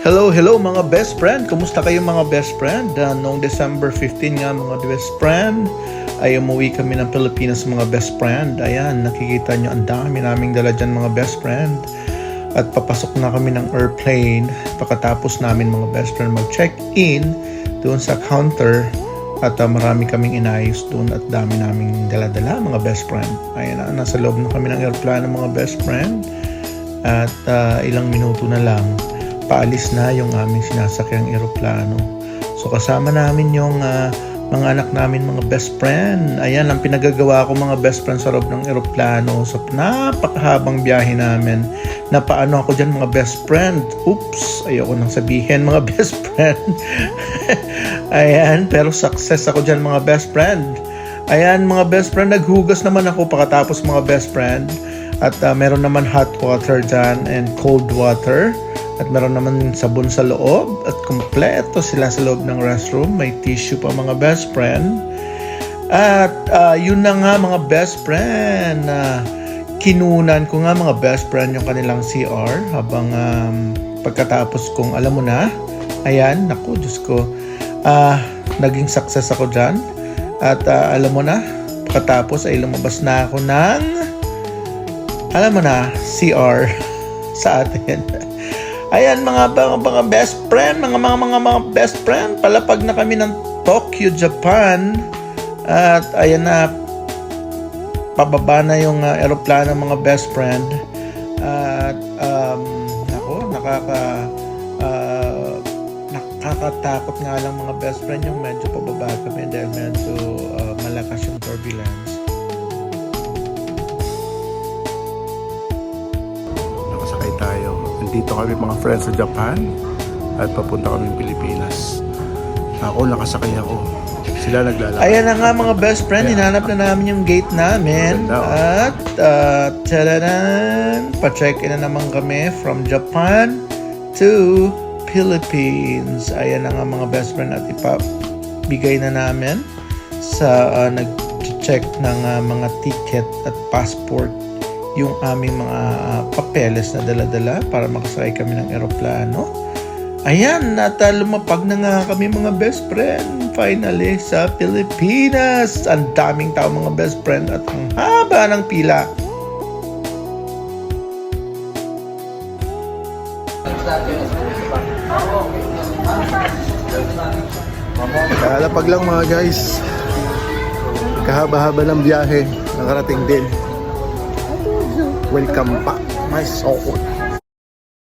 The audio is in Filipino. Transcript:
Hello, hello mga best friend. Kumusta kayo mga best friend? Noong December 15 nga mga best friend, ay umuwi kami ng Pilipinas mga best friend. Ayan, nakikita nyo ang dami naming dala dyan mga best friend. At papasok na kami ng airplane. Pagkatapos namin mga best friend mag-check-in doon sa counter. At marami kaming inayos doon at dami naming dala-dala mga best friend. Ayan, nasa loob na kami ng airplane mga best friend. At ilang minuto na lang paalis na yung aming sinasakyang eroplano. So kasama namin yung mga anak namin mga best friend. Ayan ang pinagagawa ko mga best friend sa loob ng eroplano. So napakahabang biyahe namin. Napaano ako dyan mga best friend. Oops, ayoko nang sabihin mga best friend. Ayan, pero success ako dyan mga best friend. Ayan mga best friend, naghugas naman ako pagkatapos mga best friend. At meron naman hot water dyan and cold water. At meron naman sabon sa loob. At kompleto sila sa loob ng restroom. May tissue pa mga best friend. At yun na nga mga best friend. Kinunan ko nga mga best friend yung kanilang CR. Habang pagkatapos kong alam mo na. Ayan, naku, Diyos ko. Naging success ako dyan. At alam mo na, pagkatapos ay lumabas na ako ng alam mo na, CR sa atin. Ayan mga best friend, mga best friend, palapag na kami ng Tokyo, Japan. At ayan na, pababa na yung aeroplano mga best friend. At ako, nakakatakot nga lang mga best friend yung medyo pababa kami dahil medyo malakas yung turbulence. Nakasakay tayo. Nandito kami mga friends sa Japan at papunta kami Pilipinas. Ako, nakasakay ako. Sila naglalakad. Ayan na nga mga best friend, hinanap na namin yung gate namin. At tadadan, pa-check-in na naman kami from Japan to Philippines. Ayan na nga mga best friend at ipabigay na namin sa nag-check ng mga ticket at passport yung aming mga papeles na dala-dala para makasakay kami ng eroplano. Ayan, lumapag na nga kami mga best friend. Finally, sa Pilipinas. Ang daming tao mga best friend at ang haba ng pila. Kalapag lang mga guys. Kahaba-haba ng biyahe. Nakarating din. Welcome back, my soul.